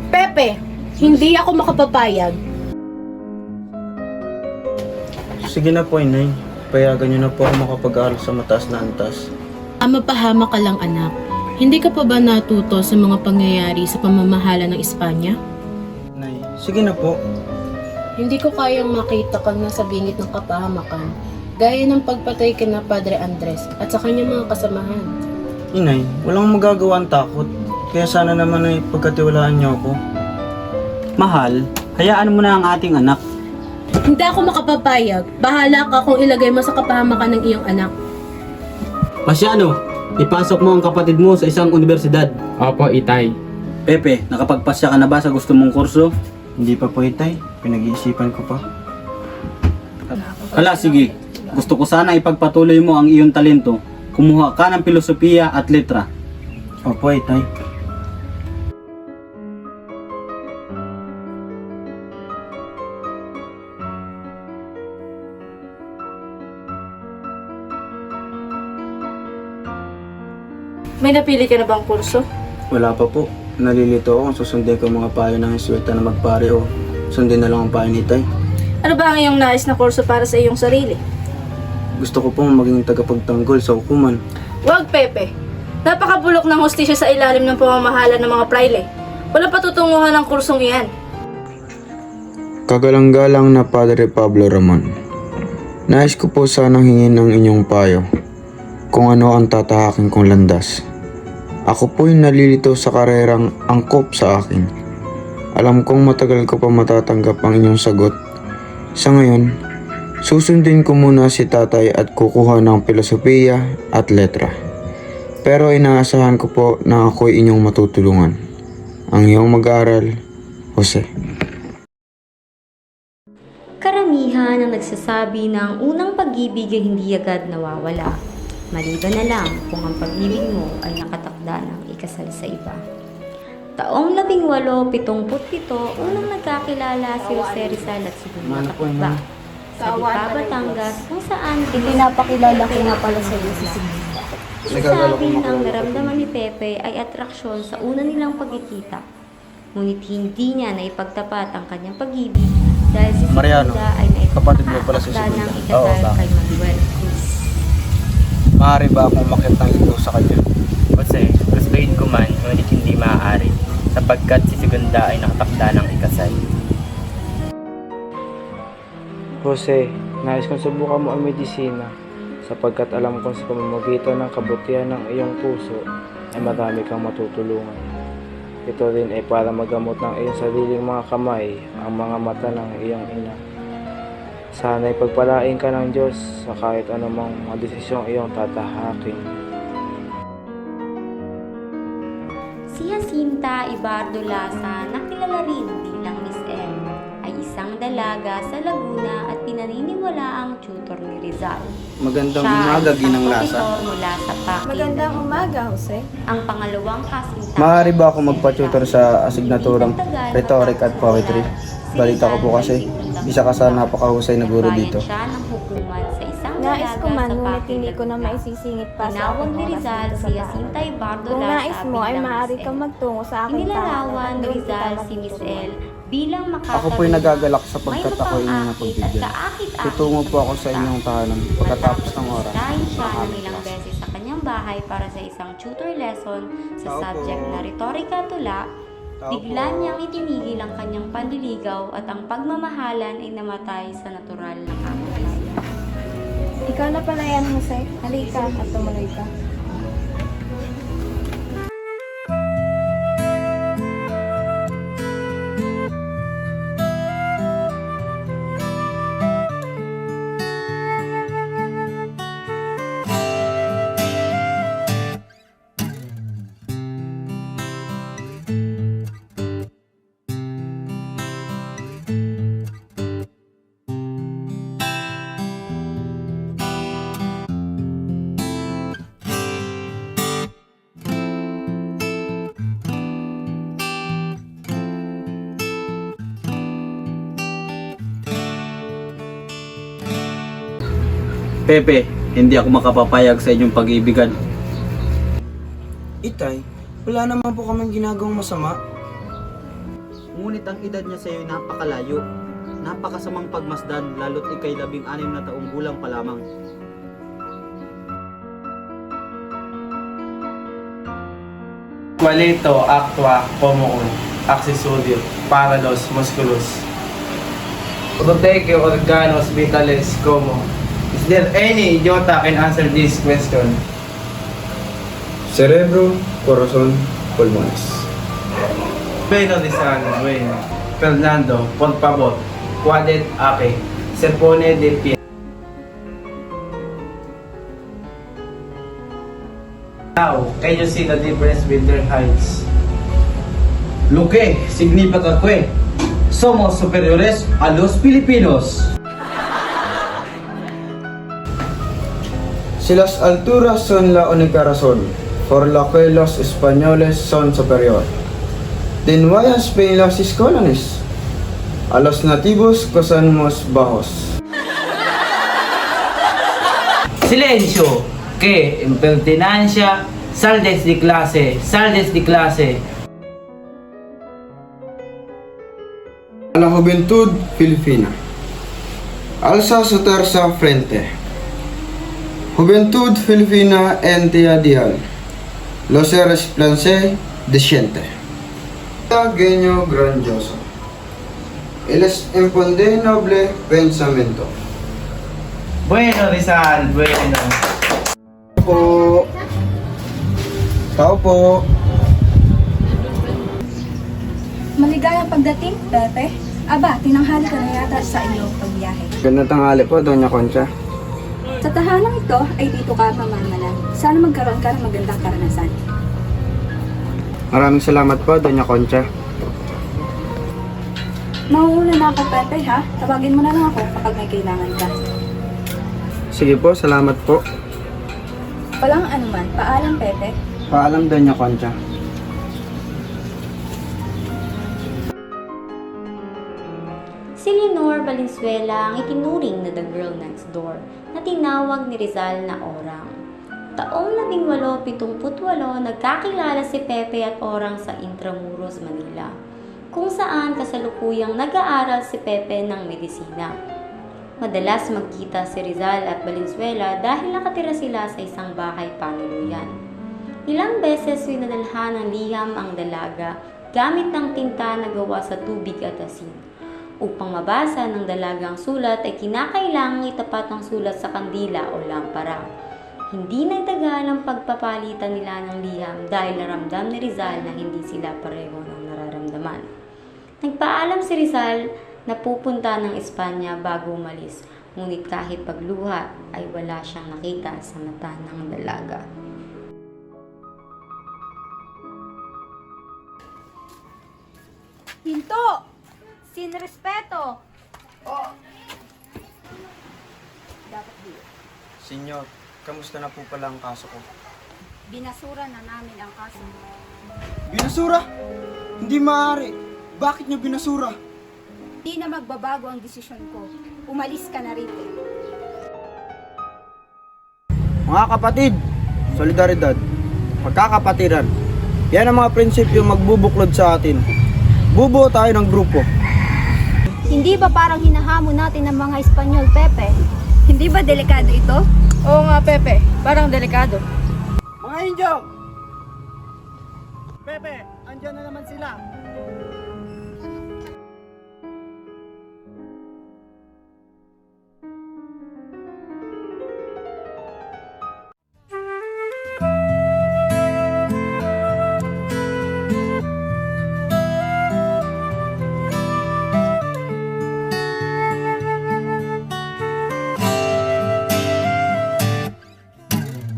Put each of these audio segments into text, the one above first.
Pepe, hindi ako makapapayag. Sige na po, inay. Payagan niyo na po ako makapag-aaral sa mataas na antas. Mapahama ka lang anak. Hindi ka pa ba natuto sa mga pangyayari sa pamamahala ng Espanya? Nay, sige na po. Hindi ko kayang makita kang nasa bingit ng kapahamakan, gaya ng pagpatay kina Padre Andres at sa kanyang mga kasamahan. Inay, walang magagawa ang takot. Kaya sana naman ay pagkatiwalaan niyo ako. Mahal, hayaan mo na ang ating anak. Hindi ako makapapayag. Bahala ka kung ilagay mo sa kapahamakan ng iyong anak. Pasyano, ipasok mo ang kapatid mo sa isang universidad. Opo, Itay. Pepe, nakapagpasya ka na ba sa gusto mong kurso? Hindi pa po, itay. Pinag-iisipan ko pa. Hala, sige. Gusto ko sana ipagpatuloy mo ang iyong talento. Kumuha ka ng filosofiya at letra. Opo, itay. May napili ka na bang kurso? Wala pa po. Nalilito ako kung susundin ko mga payo ng Jesuita na magpare o sundin na lang ang payo ni Tay. Ano ba ang iyong nais na kurso para sa iyong sarili? Gusto ko pong maging tagapagtanggol sa hukuman. Huwag, Pepe. Napakabulok ng hustisya sa ilalim ng pamamahala ng mga praile. Walang patutunguhan ng kursong iyan. Kagalang-galang na Padre Pablo Ramon. Nais ko po sanang hingin ng inyong payo kung ano ang tatahakin kong landas. Ako po'y nalilito sa karerang angkop sa akin. Alam kong matagal ko pa matatanggap ang inyong sagot. Sa ngayon, susundin ko muna si tatay at kukuha ng filosofiya at letra. Pero inaasahan ko po na ako'y inyong matutulungan. Ang iyong mag-aaral, Jose. Karamihan ang nagsasabi na ang unang pag-ibig ay hindi agad nawawala. Maliban na lang kung ang pag-ibig mo ay nakatakda ng ikasal sa iba. Taong 1877, unang nagkakilala si Jose Rizal at si Julieta Catba sa Lipa, Batangas, kung saan Pinapakilala ko nga pala sa iyo si Signita. Sinasabing ang naramdaman ni Pepe ay atraksyon sa una nilang pagkikita. Ngunit hindi niya naipagtapat ang kanyang pag-ibig dahil si Mariano, Signita ay kapatid mo pala si naipagtakda ng Signita. Oo, ikasal bakit? kay Manuel Cruz. Maaari ba akong umakyat ng ito sa kanya? Jose, gustuin ko man, ngunit hindi maaari, sapagkat si Segunda ay nakatakda ng ikasal. Jose, nais kong subukan mo ang medisina sapagkat alam kong sa pamamagitan ng kabutihan ng iyong puso ay marami kang matutulungan. Ito rin ay para magamot ng iyong sariling mga kamay ang mga mata ng iyong ina. Sana'y pagpalain ka ng Diyos sa kahit anumang mga desisyong iyong tatahakin. Si Jacinta Ibardo Lasa, na kilala rin bilang Miss M, ay isang dalaga sa Laguna at pinaniniwala ang tutor ni Rizal. Magandang Siya ay umaga, isang Ginang Lasa. auditor mula sa Pakin. Magandang umaga, Jose. Ang pangalawang kasintahan. Maaari ba ako magpa-tutor sa asignaturang rhetoric at poetry? Balita ko po kasi, isa ka sa napakahusay na guro dito. Siya ng hukuman sa isang Nais ko man, sa ngunit Pakin, hindi ko na Laguna. maisisingit pa sa Tinawag aking ni oras Rizal dito si sa bahay. Jacinta Ibardo Kung Lasa nais mo ay bilang maaari Miss kang M. magtungo sa aking Inilarawan ni doon kita Rizal si Miss matuturuan. L bilang makakatawa. Ako po'y nagagalak sapagkat ako'y inyong napagbigyan. Tutungo po ako sa inyong tahanan pagkatapos ng oras. Dahil siya ng ng aming ilang klase. beses sa kanyang bahay para sa isang tutor lesson sa Tao po. subject na retorika tula, Tao bigla po. niyang itinigil ang kanyang panliligaw at ang pagmamahalan ay namatay sa natural na kamatayan. Ikaw na pala yan, Jose. Halika at tumuloy ka. Pepe, hindi ako makapapayag sa inyong pag-ibigan. Itay, wala naman po kaming ginagawang masama. Ngunit ang edad niya sa iyo ay napakalayo. Napakasamang pagmasdan lalo't ikay 16 na taong gulang pa lamang. Qualito actua comum accessorio para los musculos. Protege organos vitales como. Is there any idiota can answer this question? Cerebro, corazon, pulmones. Bueno Rizal, bueno. Fernando, por favor, quadet ape. Se pone de pie. Now, can you see the difference with their heights? Lo que significa que somos superiores a los Filipinos. Si las alturas son la única razón por la que los españoles son superior, then why Spain lost its colonies? A los nativos que son más bajos. Silencio, que impertinencia, saldes de clase, saldes de clase. A la juventud filipina, alza su terza frente. Juventud filipina en día dial, los resplandece desciente. Genio grandioso, el impondenoble pensamiento. Bueno Rizal, bueno. Po. Tao po. Maligayang pagdating, Pepe. Aba, tinanghali ka na yata sa iyong pagbiyahe. Ganda tanghali po, Doña Concha. Sa tahanang ito ay dito ka mamamalan. Sana magkaroon ka ng magandang karanasan. Maraming salamat po, Doña Concha. Mauuna na ako, Pepe, ha? Tawagin mo na lang ako kapag may kailangan ka. Sige po, salamat po. Walang anuman. Paalam, Pepe. Paalam, Doña Concha. Si Leonor Valenzuela ang itinuring na the girl next door na tinawag ni Rizal na Orang. Taong 1878, nagkakilala si Pepe at Orang sa Intramuros, Manila, kung saan kasalukuyang nag-aaral si Pepe ng medisina. Madalas magkita si Rizal at Valenzuela dahil nakatira sila sa isang bahay panuluyan. Ilang beses winadalhan ng liham ang dalaga gamit ng tinta na gawa sa tubig at asin. Upang mabasa ng dalagang sulat ay kinakailangang itapat ang sulat sa kandila o lampara. Hindi nagtagal ang pagpapalitan nila ng liham dahil naramdam ni Rizal na hindi sila pareho ng nararamdaman. Nagpaalam si Rizal na pupunta ng Espanya bago umalis, ngunit kahit pagluha ay wala siyang nakita sa mata ng dalaga. Hinto! Sin respeto! Senyor, kamusta na po pala ang kaso ko? Binasura na namin ang kaso. Binasura? Hindi maaari. Bakit niyo binasura? Hindi na magbabago ang desisyon ko. Umalis ka na rito. Mga kapatid, solidaridad, pagkakapatiran, yan ang mga prinsipyo magbubuklod sa atin. Bubuo tayo ng grupo. Hindi ba parang hinahamon natin ng mga Espanyol, Pepe? Hindi ba delikado ito? Oo nga, Pepe. Parang delikado. Mga Indio! Pepe, andyan na naman sila.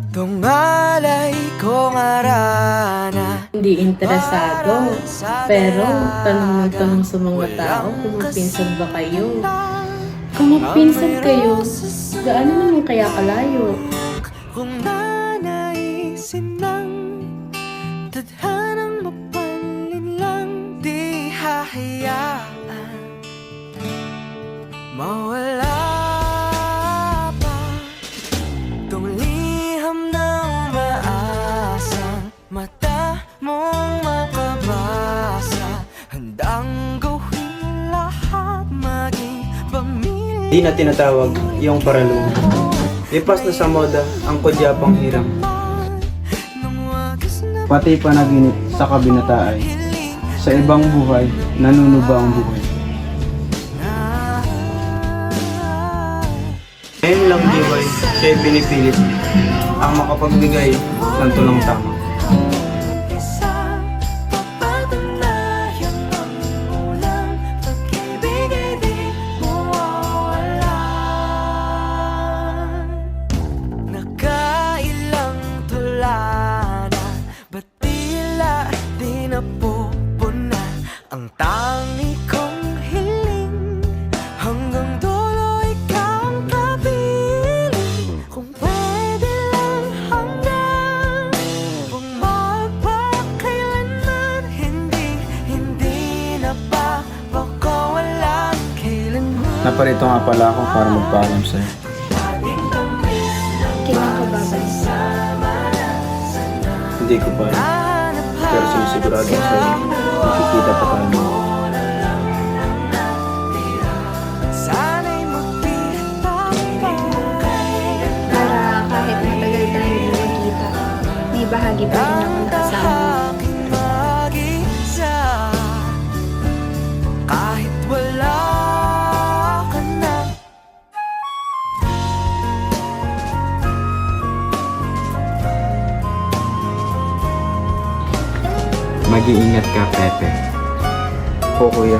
Tungalay kong arana. Hindi interesado. Pero tanong ng tanong sa mga tao kung magpinsan ba kayo. Kung magpinsan kayo, gaano naman kaya kalayo? Kung nanaisin ng tadhanang mapalin lang, di hahayaan mawala pa tong liham ng maasang mata mong makabasa. Handang Di na tinatawag iyong paralong. Lipas na sa moda ang kudyapang hirang. Pati panaginip sa kabinataan. Sa ibang buhay, nanunuba ang buhay. Ngayon lang diway, siya'y pinipilit ang makapagbigay ng tunang tama. Isang papatunayan ang unang pag-ibig ay di mawawala. Nakailang tula na, ba't tila di napupunan ang tangi kong hiling? Hanggang dulo ikaw ang kapiling. Kung pwede lang hanggang magpakailanman, hindi na ba baka walang kailanman. Naparito nga pala ako para magpaalam sa'yo. Kailan ka babalik? Hindi ko pa rin. Pero sinisigurado ko sa'yo, makikita pa tayo. Sana'y magpitang Para kahit matagal tayo hindi magkita, may bahagi pa rin akong kasama mo. aking mag-isa. Kahit wala ka na. Mag-iingat ka, Pepe. Oo, kuya.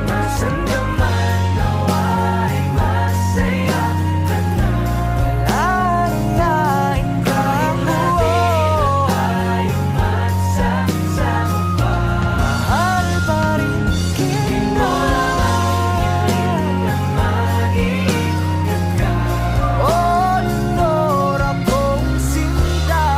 Nasaan ka man, nawa'y masaya ka na. Lalain ka mo. Mahal pa rin kita. Oh, lunor akong sinta.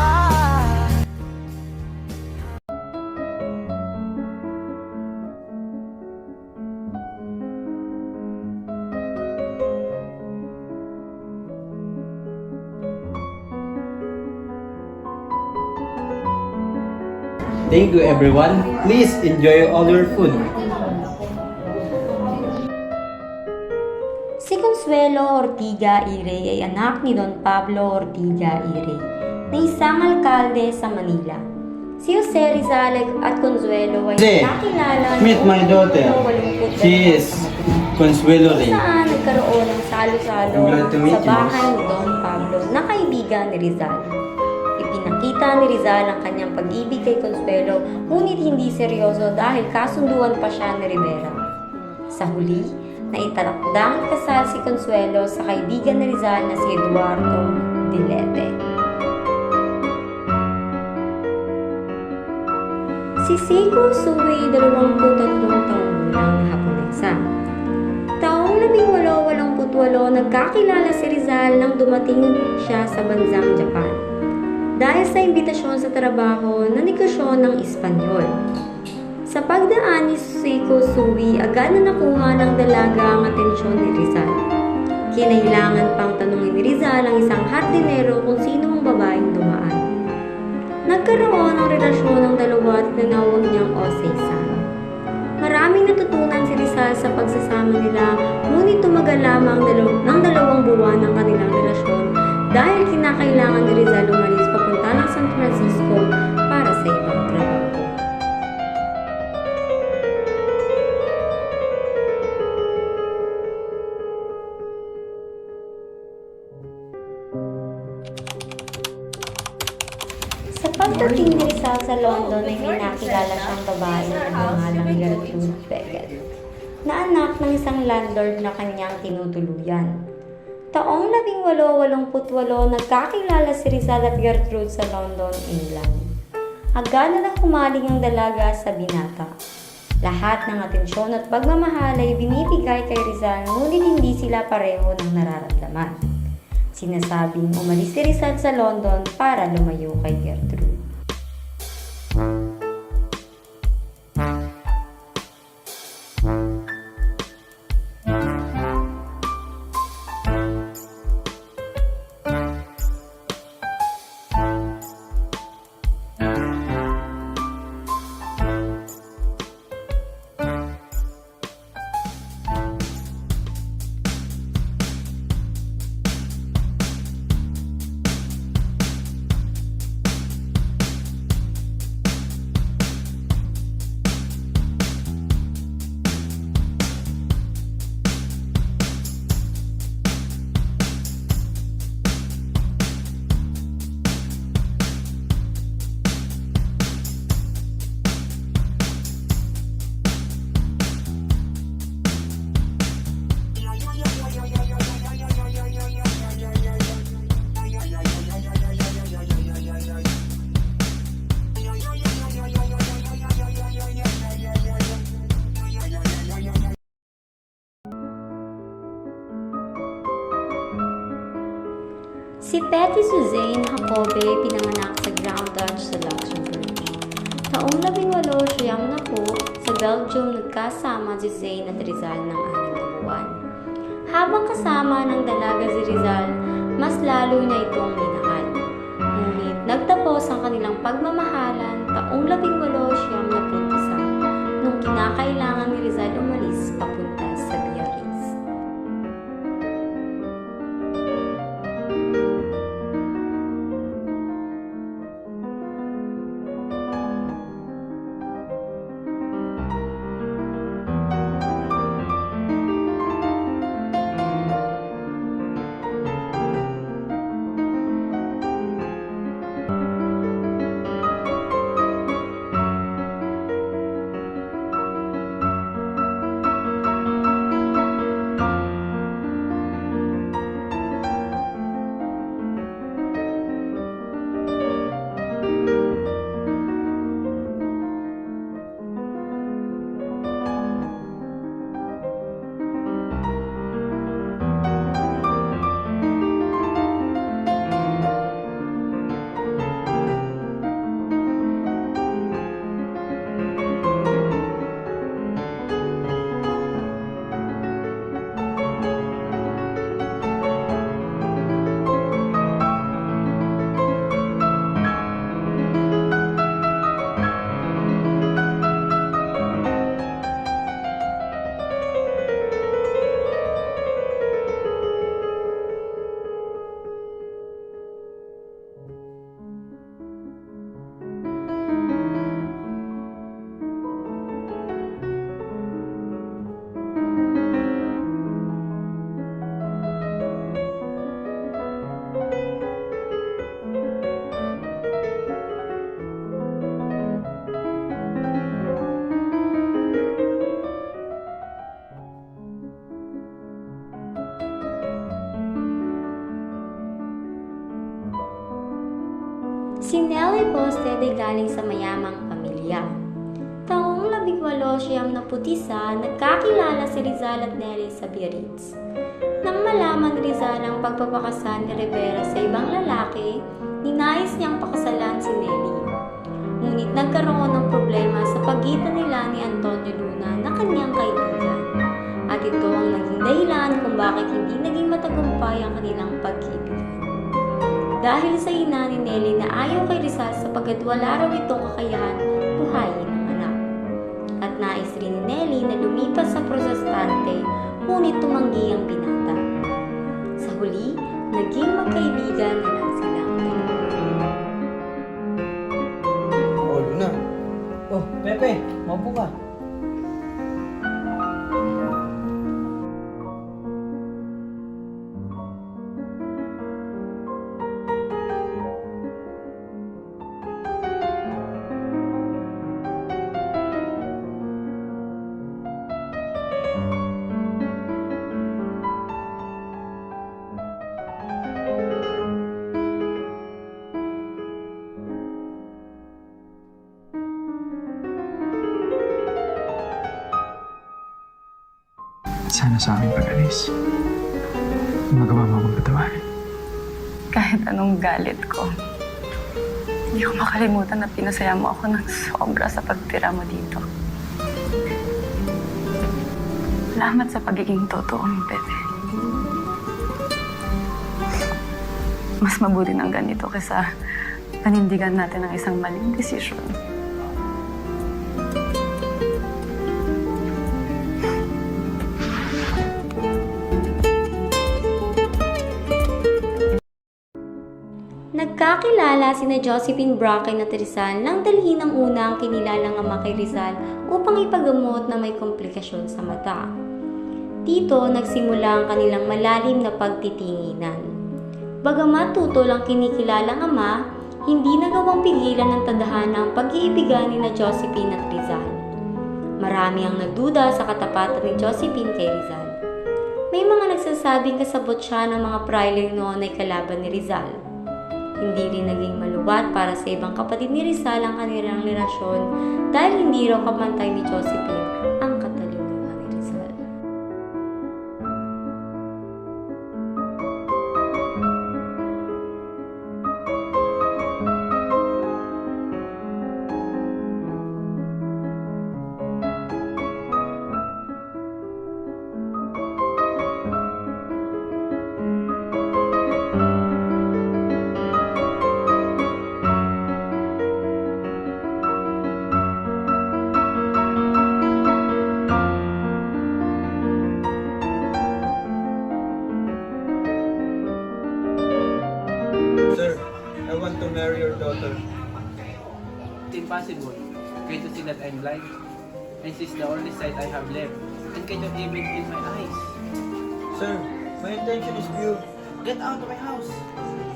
Thank you everyone. Please enjoy all your food. Si Consuelo Ortiga Irey ay anak ni Don Pablo Ortiga Irey, na isang alkalde sa Manila. Si Jose Rizal at Consuelo ay Jose, nakilala meet my daughter. She is Consuelo Rey. Saan nagkaroon ng salo-salo I'm glad to meet sa you, bahay ni Don Pablo na kaibigan ni Rizal. Ipinakita ni Rizal ang kanyang pag-ibig kay Consuelo, ngunit hindi seryoso dahil kasunduan pa siya ni Rivera. Sa huli, naitalakdang ikasal si Consuelo sa kaibigan ni Rizal na si Eduardo Dilete. Si Seiko Sui, 23 taong gulang na Haponesa. Taong 1888, nagkakilala si Rizal nang dumating siya sa bansang Japan. Dahil sa imbitasyon sa trabaho na negosyon ng Espanyol. Sa pagdaan ni Seiko Sui, agad na nakuha ng dalaga ang atensyon ni Rizal. Kinailangan pang tanungin ni Rizal ang isang hardinero kung sino ang babaeng dumaan. Nagkaroon ng relasyon ng dalawa at tinawag niyang Osei-san. Maraming natutunan si Rizal sa pagsasama nila, ngunit tumagal lamang ng 2 buwan ang kanilang relasyon dahil kinakailangan ni Rizal umalis papunta ng San Francisco para sa ibang trabaho. Sa pagdating ni Rizal sa London ay may nakilala siyang babae na nagngangalang Gertrude Beckett, na anak ng isang landlord na kanyang tinutuluyan. Taong 1888, nagkakilala si Rizal at Gertrude sa London, England. Agad na humaling ang dalaga sa binata. Lahat ng atensyon at pagmamahal ay binibigay kay Rizal, ngunit hindi sila pareho ng nararamdaman. Sinasabing umalis si Rizal sa London para lumayo kay Gertrude. Petty Suzanne Jacobe pinanganak sa Grand Duchy sa Luxembourg. Taong 18 siyang na po, sa Belgium nagkasama si Zane at Rizal ng 6 na buwan. Habang kasama ng dalaga si Rizal, mas lalo niya itong minahal. Ngunit nagtapos ang kanilang pagmamahalan taong 18 siyang na isa nung kinakailangan ni Rizal umalis papunta sa Biarritz. Si Nelly Posted ay galing sa mayamang pamilya. Taong 18 siyang naputisa, nagkakilala si Rizal at Nelly sa Biarritz. Nang malaman ni Rizal ang pagpapakasal ni Rivera sa ibang lalaki, ninais niyang pakasalan si Nelly. Ngunit nagkaroon ng problema sa pagitan nila ni Antonio Luna na kanyang kaibigan. At ito ang naging dahilan kung bakit hindi naging matagumpay ang kanilang pag-ibig. Dahil sa ina ni Nelly na ayaw kay Rizal sapagkat wala raw itong kakayahan buhayin ang anak. At nais rin ni Nelly na lumipas sa protestante, ngunit tumanggi ang binata. Sa huli, naging magkaibigan na lang silang dalawa. Oh, Luna. Oh, Pepe, maupo ka. Sana sa aming pag-alis, magawa mo akong patawarin. Kahit anong galit ko, hindi ko makalimutan na pinasaya mo ako ng sobra sa pagtira mo dito. Salamat sa pagiging totoo mo, Pepe. Mas mabuti ng ganito kaysa panindigan natin ang isang maling desisyon. Nagkakilala sina Josephine Bracken at Rizal nang dalhin ng unang kinilalang ama kay Rizal upang ipagamot na may komplikasyon sa mata. Dito nagsimula ang kanilang malalim na pagtitinginan. Bagamat tutol ang kinikilalang ama, hindi nagawang pigilan ng tadhana ang pag-iibigan ni na Josephine at Rizal. Marami ang nagduda sa katapatan ni Josephine kay Rizal. May mga nagsasabing kasabot siya ng mga praile noon ay kalaban ni Rizal. Hindi rin naging maluwat para sa ibang kapatid ni Rizal ang kanilang relasyon dahil hindi raw kapantay ni Josephine ang katalinuhan ni Rizal. possible? Can't you see that I'm blind? And this is the only sight I have left. And can't you even feel my eyes? Sir, my intention is pure. Get out of my house!